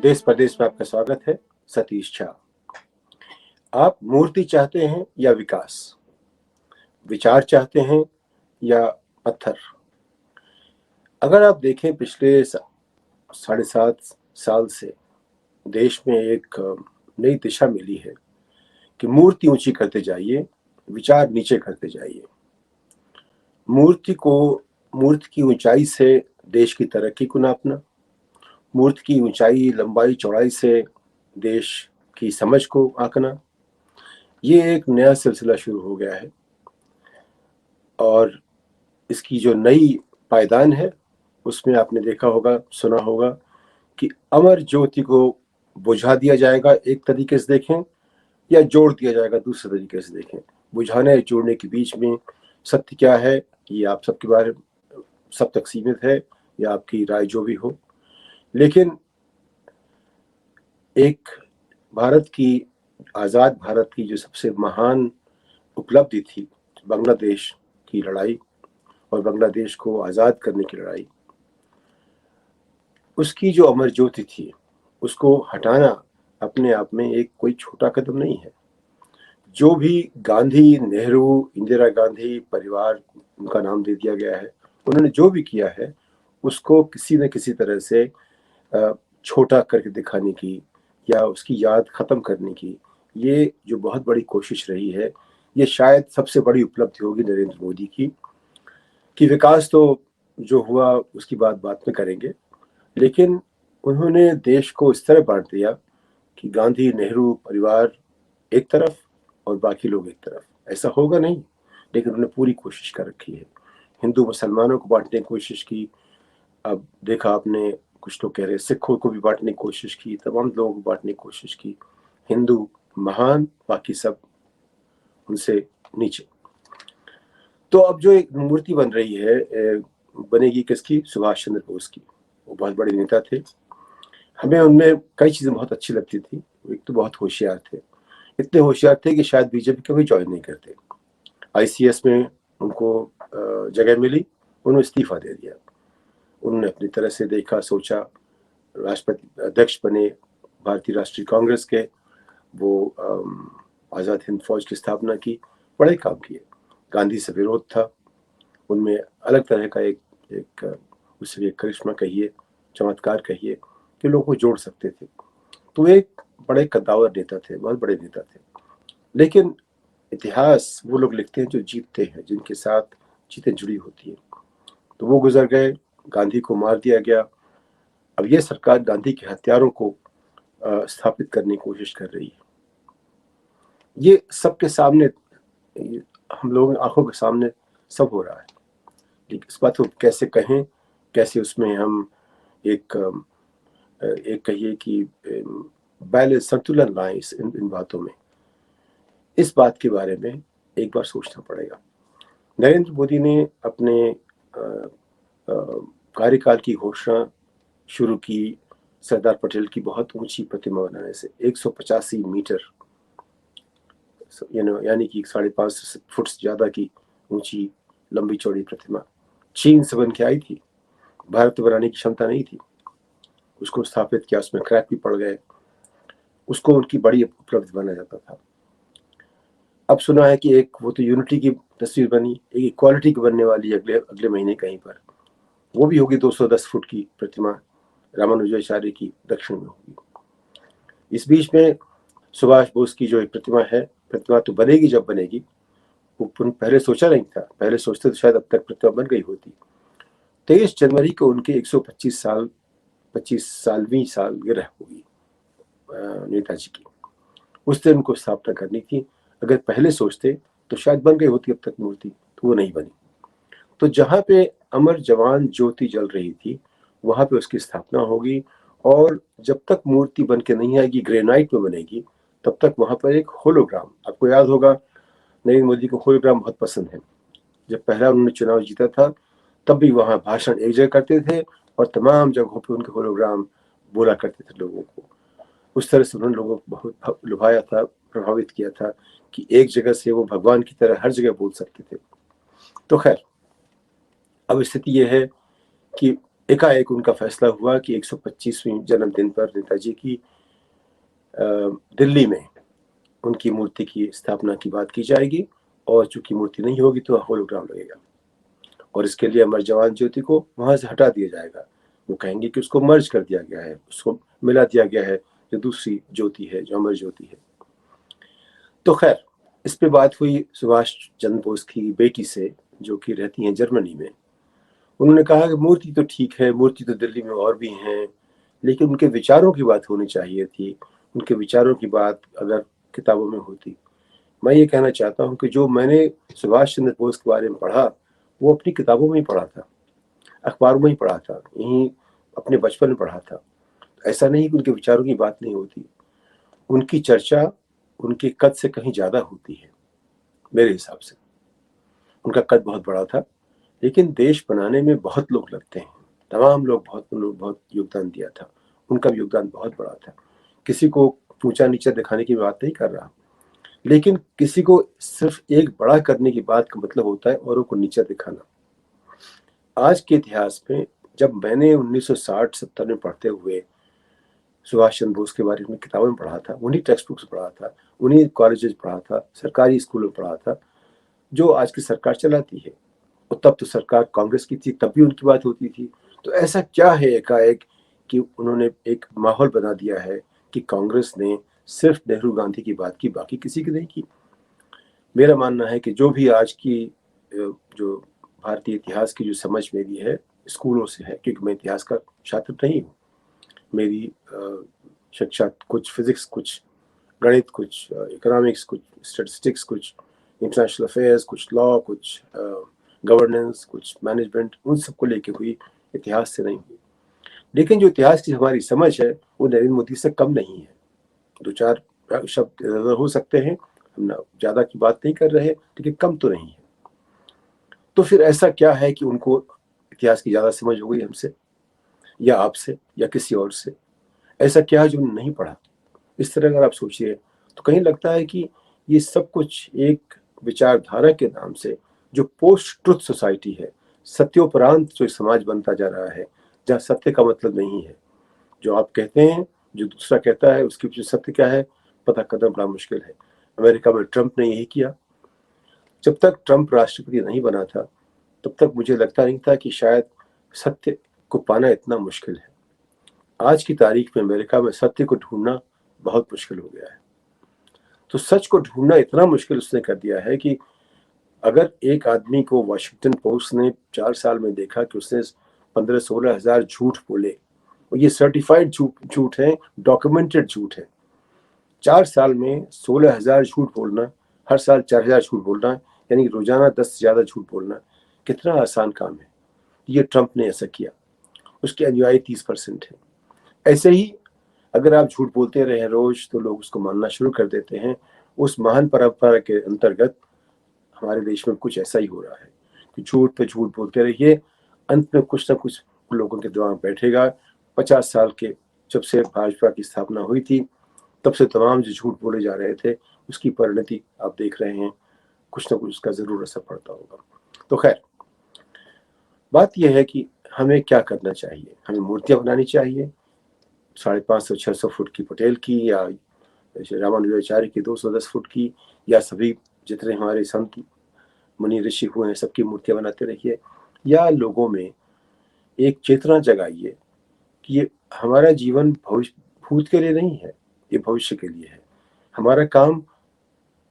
देश प्रदेश में आपका स्वागत है। सतीश झा। आप मूर्ति चाहते हैं या विकास, विचार चाहते हैं या पत्थर? अगर आप देखें पिछले 7.5 साल से देश में एक नई दिशा मिली है कि मूर्ति ऊंची करते जाइए, विचार नीचे करते जाइए। मूर्ति की ऊंचाई से देश की तरक्की को नापना, मूर्ति की ऊंचाई लंबाई चौड़ाई से देश की समझ को आंकना, ये एक नया सिलसिला शुरू हो गया है। और इसकी जो नई पायदान है उसमें आपने देखा होगा, सुना होगा कि अमर ज्योति को बुझा दिया जाएगा एक तरीके से देखें, या जोड़ दिया जाएगा दूसरे तरीके से देखें। बुझाने या जोड़ने के बीच में सत्य क्या है, ये आप सबके बारे सब तक सीमित है, या आपकी राय जो भी हो। लेकिन एक भारत की, आज़ाद भारत की जो सबसे महान उपलब्धि थी, बांग्लादेश की लड़ाई और बांग्लादेश को आज़ाद करने की लड़ाई, उसकी जो अमर ज्योति थी उसको हटाना अपने आप में एक कोई छोटा कदम नहीं है। जो भी गांधी, नेहरू, इंदिरा गांधी परिवार, उनका नाम दे दिया गया है, उन्होंने जो भी किया है उसको किसी न किसी तरह से छोटा करके दिखाने की या उसकी याद खत्म करने की, ये जो बहुत बड़ी कोशिश रही है, ये शायद सबसे बड़ी उपलब्धि होगी नरेंद्र मोदी की। कि विकास तो जो हुआ उसकी बात में करेंगे, लेकिन उन्होंने देश को इस तरह बांट दिया कि गांधी, नेहरू परिवार एक तरफ और बाकी लोग एक तरफ। ऐसा होगा नहीं, लेकिन उन्होंने पूरी कोशिश कर रखी है। हिंदू मुसलमानों को बांटने की कोशिश की, अब देखा आपने कुछ लोग कह रहे सिखों को भी बांटने की कोशिश की, तमाम लोगों को बांटने की कोशिश की। हिंदू महान, बाकी सब उनसे नीचे। तो अब जो एक मूर्ति बन रही है, बनेगी किसकी? सुभाष चंद्र बोस की। वो बहुत बड़े नेता थे, हमें उनमें कई चीजें बहुत अच्छी लगती थी। एक तो बहुत होशियार थे, इतने होशियार थे कि शायद बीजेपी कभी ज्वाइन नहीं करते। आईसीएस में उनको जगह मिली, उन्होंने इस्तीफा दे दिया। उन्होंने अपनी तरह से देखा, सोचा, राष्ट्रपति अध्यक्ष बने भारतीय राष्ट्रीय कांग्रेस के, वो आज़ाद हिंद फौज की स्थापना की, बड़े काम किए। गांधी से विरोध था, उनमें अलग तरह का एक उससे एक करिश्मा कहिए, चमत्कार कहिए, कि लोगों को जोड़ सकते थे। तो एक बड़े कद्दावर नेता थे, बहुत बड़े नेता थे। लेकिन इतिहास वो लोग लिखते हैं जो जीतते हैं, जिनके साथ जीतें जुड़ी होती हैं। तो वो गुजर गए, गांधी को मार दिया गया। अब ये सरकार गांधी के हत्यारों को स्थापित करने की कोशिश कर रही है। ये सबके सामने, हम लोगों की आंखों के सामने सब हो रहा है। लेकिन इस बात को कैसे कहें, कैसे उसमें हम एक कहिए कि बैलेंस, संतुलन लाएं इन बातों में, इस बात के बारे में एक बार सोचना पड़ेगा। नरेंद्र मोदी ने अपने कार्यकाल की घोषणा शुरू की सरदार पटेल की बहुत ऊंची प्रतिमा बनाने से, 185 मीटर, यानी कि 5.5 फुट से ज्यादा की ऊंची लंबी चौड़ी प्रतिमा चीन से बन के आई थी। भारत में बनाने की क्षमता नहीं थी। उसको स्थापित किया, उसमें क्रैक भी पड़ गए, उसको उनकी बड़ी उपलब्धि माना जाता था। अब सुना है कि एक वो तो यूनिटी की तस्वीर बनी, एक इक्वालिटी की बनने वाली अगले महीने कहीं पर, वो भी होगी 210 फुट की प्रतिमा, रामानुजाचार्य की दक्षिण में होगी। इस बीच में सुभाष बोस की जो एक प्रतिमा तो बनेगी, जब बनेगी, वो पहले सोचा नहीं था। पहले सोचते तो शायद अब तक प्रतिमा बन गई होती। 23 जनवरी को उनके 25 सालवीं सालगिरह होगी नेताजी की। उस दिन उनको स्थापना करनी थी। अगर पहले सोचते तो शायद बन गई होती अब तक मूर्ति, तो वो नहीं बनी। तो जहाँ पे अमर जवान ज्योति जल रही थी, वहां पे उसकी स्थापना होगी। और जब तक मूर्ति बन के नहीं आएगी, ग्रेनाइट में बनेगी, तब तक वहां पर एक होलोग्राम, आपको याद होगा नरेंद्र मोदी को होलोग्राम बहुत पसंद है। जब पहला उन्होंने चुनाव जीता था, तब भी वहां भाषण एक जगह करते थे और तमाम जगहों पे उनके होलोग्राम बोला करते थे लोगों को। उस तरह से उन्होंने लोगों को बहुत लुभाया था, प्रभावित किया था कि एक जगह से वो भगवान की तरह हर जगह बोल सकते थे। तो खैर, अब स्थिति यह है कि एकाएक उनका फैसला हुआ कि 125वीं जन्मदिन पर नेताजी की दिल्ली में उनकी मूर्ति की स्थापना की बात की जाएगी, और चूंकि मूर्ति नहीं होगी तो होलोग्राम लगेगा, और इसके लिए अमर जवान ज्योति को वहां से हटा दिया जाएगा। वो कहेंगे कि उसको मर्ज कर दिया गया है, उसको मिला दिया गया है जो दूसरी ज्योति है, जो अमर ज्योति है। तो खैर, इस पे बात हुई सुभाष चंद्र बोस की बेटी से, जो कि रहती हैं जर्मनी में। उन्होंने कहा कि मूर्ति तो ठीक है, मूर्ति तो दिल्ली में और भी हैं, लेकिन उनके विचारों की बात होनी चाहिए थी। उनके विचारों की बात अगर किताबों में होती। मैं ये कहना चाहता हूँ कि जो मैंने सुभाष चंद्र बोस के बारे में पढ़ा, वो अपनी किताबों में ही पढ़ा था, अखबारों में ही पढ़ा था, यहीं अपने बचपन में पढ़ा था। ऐसा नहीं कि उनके विचारों की बात नहीं होती। उनकी चर्चा उनके कद से कहीं ज्यादा होती है मेरे हिसाब से। उनका कद बहुत बड़ा था, लेकिन देश बनाने में बहुत लोग लगते हैं, तमाम लोग बहुत योगदान दिया था। उनका भी योगदान बहुत बड़ा था। किसी को ऊंचा नीचा दिखाने की बात नहीं कर रहा, लेकिन किसी को सिर्फ एक बड़ा करने की बात का मतलब होता है औरों को नीचा दिखाना। आज के इतिहास में जब मैंने 1960-70 में पढ़ते हुए सुभाष चंद्र बोस के बारे में किताबों में पढ़ा था, उन्हीं टेक्स्ट बुक्स पढ़ा था, उन्हीं कॉलेजेस पढ़ा था, सरकारी स्कूलों में पढ़ा था, जो आज की सरकार चलाती है। और तब तो सरकार कांग्रेस की थी, तब भी उनकी बात होती थी। तो ऐसा क्या है एकाएक कि उन्होंने एक माहौल बना दिया है कि कांग्रेस ने सिर्फ नेहरू गांधी की बात की, बाकी किसी की नहीं की। मेरा मानना है कि जो भी आज की जो भारतीय इतिहास की जो समझ मेरी है, स्कूलों से है, क्योंकि मैं इतिहास का छात्र नहीं हूँ। मेरी शिक्षा कुछ फिजिक्स, कुछ गणित, कुछ इकोनॉमिक्स, कुछ स्टैटिस्टिक्स, कुछ इंटरनेशनल अफेयर्स, कुछ लॉ, कुछ गवर्नेंस, कुछ मैनेजमेंट, उन सबको लेके हुई, इतिहास से नहीं हुई। लेकिन जो इतिहास की हमारी समझ है वो नरेंद्र मोदी से कम नहीं है। दो चार शब्द हो सकते हैं, हम ना ज्यादा की बात नहीं कर रहे, लेकिन कम तो नहीं है। तो फिर ऐसा क्या है कि उनको इतिहास की ज्यादा समझ हो गई हमसे, या आपसे, या किसी और से? ऐसा क्या है जो उन्होंने नहीं पढ़ा? इस तरह अगर आप सोचिए तो कहीं लगता है कि ये सब कुछ एक विचारधारा के नाम से, जो पोस्ट ट्रुथ सोसाइटी है, सत्योपरांत जो समाज बनता जा रहा है, जहाँ सत्य का मतलब नहीं है। जो आप कहते हैं, जो दूसरा कहता है, उसके पीछे सत्य क्या है पता करना बड़ा मुश्किल है। अमेरिका में ट्रंप ने यही किया। जब तक ट्रंप राष्ट्रपति नहीं बना था, तब तक मुझे लगता नहीं था कि शायद सत्य को पाना इतना मुश्किल है। आज की तारीख में अमेरिका में सत्य को ढूंढना बहुत मुश्किल हो गया है। तो सच को ढूंढना इतना मुश्किल उसने कर दिया है कि अगर एक आदमी को वॉशिंगटन पोस्ट ने 4 साल में देखा कि उसने 15-16 हजार झूठ बोले, और ये सर्टिफाइड झूठ है, डॉक्यूमेंटेड झूठ है। 4 साल में 16 हजार झूठ बोलना, हर साल 4 हजार झूठ बोलना, यानी रोजाना 10 से ज्यादा झूठ बोलना, कितना आसान काम है। ये ट्रंप ने ऐसा किया। उसके अनुयायी 30% है। ऐसे ही अगर आप झूठ बोलते रहे रोज, तो लोग उसको मानना शुरू कर देते हैं। उस महान परंपरा के अंतर्गत हमारे देश में कुछ ऐसा ही हो रहा है कि झूठ पे झूठ बोलते रहिए, अंत में कुछ ना कुछ लोगों के दिमाग में बैठेगा। 50 साल के जब से भाजपा की स्थापना हुई थी, तब से तमाम जो झूठ बोले जा रहे थे, उसकी परिणति आप देख रहे हैं। कुछ ना कुछ उसका जरूर असर पड़ता होगा। तो खैर, बात यह है कि हमें क्या करना चाहिए। हमें मूर्तियां बनानी चाहिए, 550-600 फुट की पटेल की, या रामानुजाचार्य की 210 फुट की, या सभी जितने हमारे संत मुनि ऋषि हुए हैं सबकी मूर्तियां बनाते रहिए। या लोगों में एक चेतना जगाइए कि ये हमारा जीवन भविष्य भूत के लिए नहीं है, ये भविष्य के लिए है। हमारा काम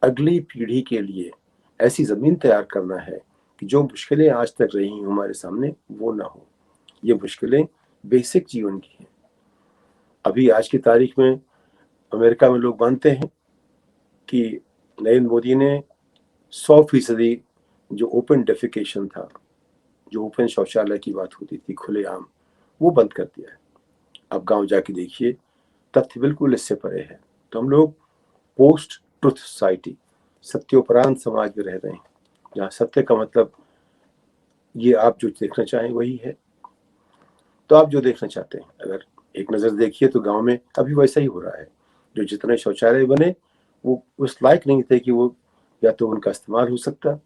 अगली पीढ़ी के लिए ऐसी जमीन तैयार करना है कि जो मुश्किलें आज तक रही हमारे सामने वो ना हो। ये मुश्किलें बेसिक जीवन की हैं। अभी आज की तारीख में अमेरिका में लोग मानते हैं कि नरेंद्र मोदी ने 100% जो ओपन डेफिकेशन था, जो ओपन शौचालय की बात होती थी खुलेआम, वो बंद कर दिया है। अब गांव जाके देखिए, तथ्य बिल्कुल इससे परे है। तो हम लोग पोस्ट ट्रुथ सोसाइटी, सत्योपरांत समाज में रह रहे हैं, जहाँ सत्य का मतलब ये आप जो देखना चाहें वही है। तो आप जो देखना चाहते हैं, अगर एक नजर देखिए तो गांव में अभी वैसा ही हो रहा है। जो जितने शौचालय बने वो उस लायक नहीं थे कि वो या तो उनका इस्तेमाल हो सकता,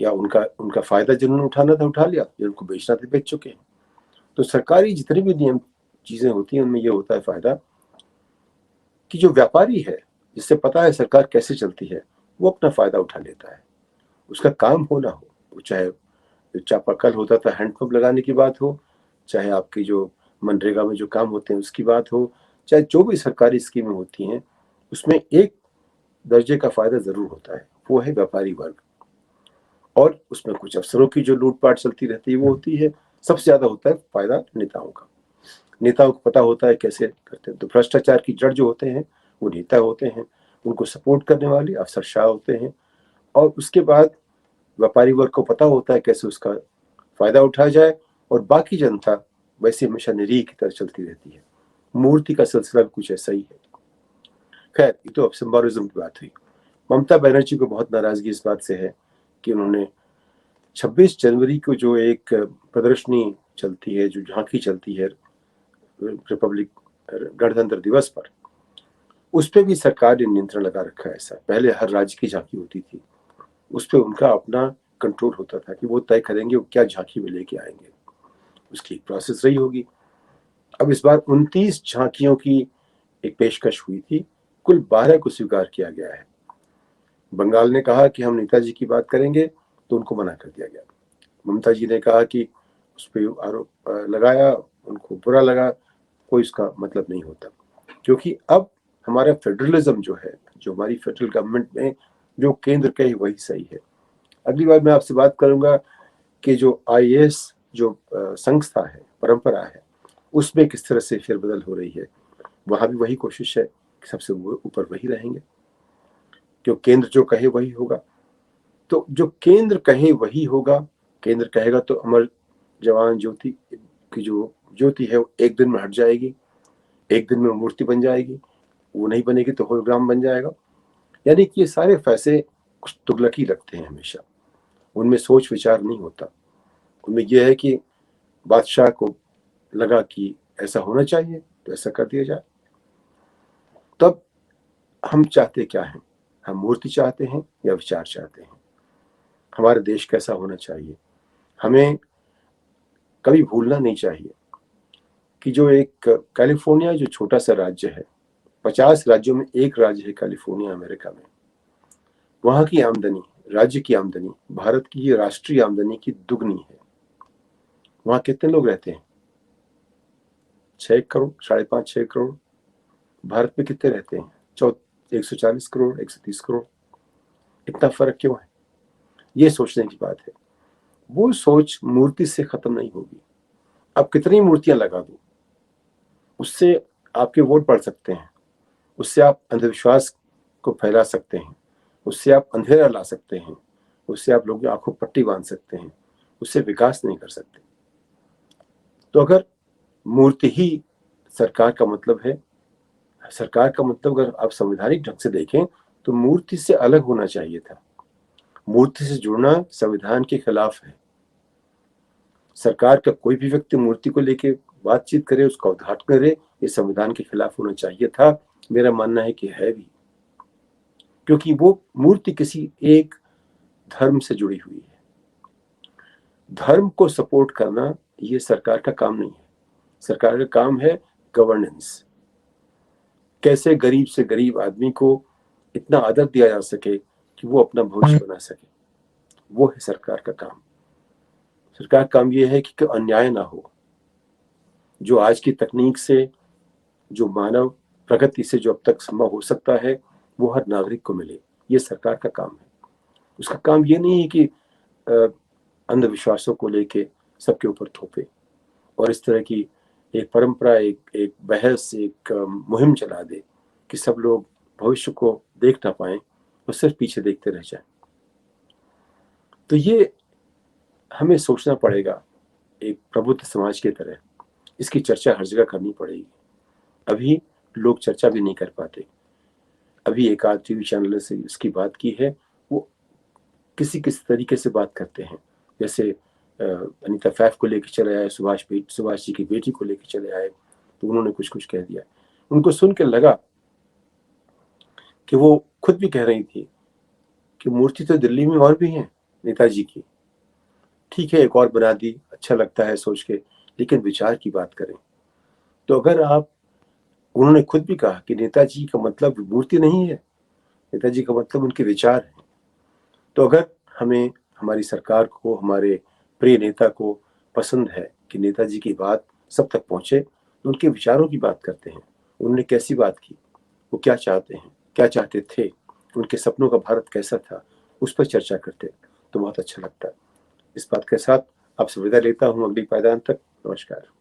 या उनका उनका फायदा जिन्होंने उठाना था उठा लिया, जिनको बेचना था बेच चुके हैं। तो सरकारी जितनी भी नियम चीजें होती हैं उनमें ये होता है फायदा कि जो व्यापारी है, जिससे पता है सरकार कैसे चलती है, वो अपना फायदा उठा लेता है। उसका काम हो ना हो, वो चाहे जो चापाकल होता था हैंडपंप लगाने की बात हो, चाहे आपकी जो मनरेगा में जो काम होते हैं उसकी बात हो, चाहे जो भी सरकारी स्कीमें होती हैं, उसमें एक दर्जे का फायदा जरूर होता है, वो है व्यापारी वर्ग। और उसमें कुछ अफसरों की जो लूटपाट चलती रहती है वो होती है। सबसे ज्यादा होता है फायदा नेताओं का। नेताओं को पता होता है कैसे करते हैं। तो भ्रष्टाचार की जड़ जो होते हैं वो नेता होते हैं, उनको सपोर्ट करने वाले अफसरशाह होते हैं। और उसके बाद व्यापारी वर्ग को पता होता है कैसे उसका फायदा उठाया जाए, और बाकी जनता वैसे हमेशा निरीह की तरह चलती रहती है। मूर्ति का सिलसिला भी कुछ ऐसा ही है। खैर, ये तो अब सिंबोलिज्म की बात हुई। ममता बनर्जी को बहुत नाराजगी इस बात से है कि उन्होंने 26 जनवरी को जो एक प्रदर्शनी चलती है, जो झांकी चलती है रिपब्लिक गणतंत्र दिवस पर, उस पर भी सरकार ने नियंत्रण लगा रखा है। ऐसा पहले हर राज्य की झांकी होती थी, उस पर उनका अपना कंट्रोल होता था कि वो तय करेंगे वो क्या झांकी में लेके आएंगे, उसकी एक प्रोसेस रही होगी। अब इस बार 29 झांकियों की एक पेशकश हुई थी, कुल 12 को स्वीकार किया गया है। बंगाल ने कहा कि हम नेताजी की बात करेंगे, तो उनको मना कर दिया गया। ममता जी ने कहा कि उस पर आरोप लगाया, उनको बुरा लगा, कोई उसका मतलब नहीं होता। क्योंकि अब हमारा फेडरलिज्म जो है, जो हमारी फेडरल गवर्नमेंट में जो केंद्र कहे वही सही है। अगली बार मैं आपसे बात करूंगा कि जो आईएएस जो संस्था है, परंपरा है, उसमें किस तरह से फेरबदल हो रही है। वहां भी वही कोशिश है कि सबसे ऊपर वही रहेंगे, जो केंद्र जो कहे वही होगा। तो जो केंद्र कहे वही होगा, केंद्र कहेगा तो अमर जवान ज्योति की जो ज्योति है वो एक दिन में हट जाएगी, एक दिन में मूर्ति बन जाएगी, वो नहीं बनेगी तो होलोग्राम बन जाएगा। यानी कि ये सारे फैसले कुछ तुगलकी लगते हैं हमेशा, उनमें सोच विचार नहीं होता। उनमें यह है कि बादशाह को लगा कि ऐसा होना चाहिए तो ऐसा कर दिया जाए। तब हम चाहते क्या हैं? हम मूर्ति चाहते हैं या विचार चाहते हैं? हमारा देश कैसा होना चाहिए? हमें कभी भूलना नहीं चाहिए कि जो एक कैलिफोर्निया जो छोटा सा राज्य है, 50 राज्यों में एक राज्य है कैलिफोर्निया अमेरिका में, वहां की आमदनी, राज्य की आमदनी भारत की राष्ट्रीय आमदनी की दुगनी है। वहां कितने लोग रहते हैं? 6 करोड़, 5.5 6 करोड़। भारत में कितने रहते हैं? 140 करोड़, 130 करोड़। इतना फर्क क्यों है? ये सोचने की बात है। वो सोच मूर्ति से खत्म नहीं होगी। अब कितनी मूर्तियां लगा दो, उससे आपके वोट बढ़ सकते हैं, उससे आप अंधविश्वास को फैला सकते हैं, उससे आप अंधेरा ला सकते हैं, उससे आप लोगों की आंखों पट्टी बांध सकते हैं, उससे विकास नहीं कर सकते। तो अगर मूर्ति ही सरकार का मतलब है, सरकार का मतलब अगर आप संवैधानिक ढंग से देखें तो मूर्ति से अलग होना चाहिए था। मूर्ति से जुड़ना संविधान के खिलाफ है। सरकार का कोई भी व्यक्ति मूर्ति को लेके बातचीत करे, उसका उद्घाटन करे, ये संविधान के खिलाफ होना चाहिए था। मेरा मानना है कि है भी, क्योंकि वो मूर्ति किसी एक धर्म से जुड़ी हुई है। धर्म को सपोर्ट करना ये सरकार का काम नहीं है। सरकार का काम है गवर्नेंस। कैसे गरीब से गरीब आदमी को इतना आदर दिया जा सके कि वो अपना भविष्य बना सके, वो है सरकार का काम। सरकार का काम ये है कि अन्याय ना हो। जो आज की तकनीक से, जो मानव प्रगति से जो अब तक संभव हो सकता है, वो हर नागरिक को मिले, ये सरकार का काम है। उसका काम ये नहीं है कि अंधविश्वासों को लेके सबके ऊपर थोपे और इस तरह की एक परंपरा, एक बहस, एक मुहिम चला दे कि सब लोग भविष्य को देख ना पाए और सिर्फ पीछे देखते रह जाएं। तो ये हमें सोचना पड़ेगा एक प्रबुद्ध समाज की तरह। इसकी चर्चा हर जगह करनी पड़ेगी। अभी लोग चर्चा भी नहीं कर पाते। अभी एक आध टीवी चैनल से इसकी बात की है, वो किसी किसी तरीके से बात करते हैं। जैसे अनीता फैफ को लेकर चले आए, सुभाष जी की बेटी को लेकर चले आए, तो उन्होंने कुछ कुछ कह दिया। उनको सुन के लगा कि वो खुद भी कह रही थी कि मूर्ति तो दिल्ली में और भी है नेताजी की, ठीक है एक और बना दी, अच्छा लगता है सोच के, लेकिन विचार की बात करें। तो अगर आप उन्होंने खुद भी कहा कि नेताजी का मतलब मूर्ति नहीं है, नेताजी का मतलब उनके विचार हैं। तो अगर हमें हमारी सरकार को, हमारे प्रिय नेता को पसंद है कि नेताजी की बात सब तक पहुँचे, तो उनके विचारों की बात करते हैं। उन्होंने कैसी बात की? वो क्या चाहते हैं? क्या चाहते थे? उनके सपनों का भारत कैसा था? उस पर चर्चा करते हैं, तो बहुत अच्छा लगता है। इस बात के साथ आपसे विदा लेता हूँ अगली पायदान तक। नमस्कार।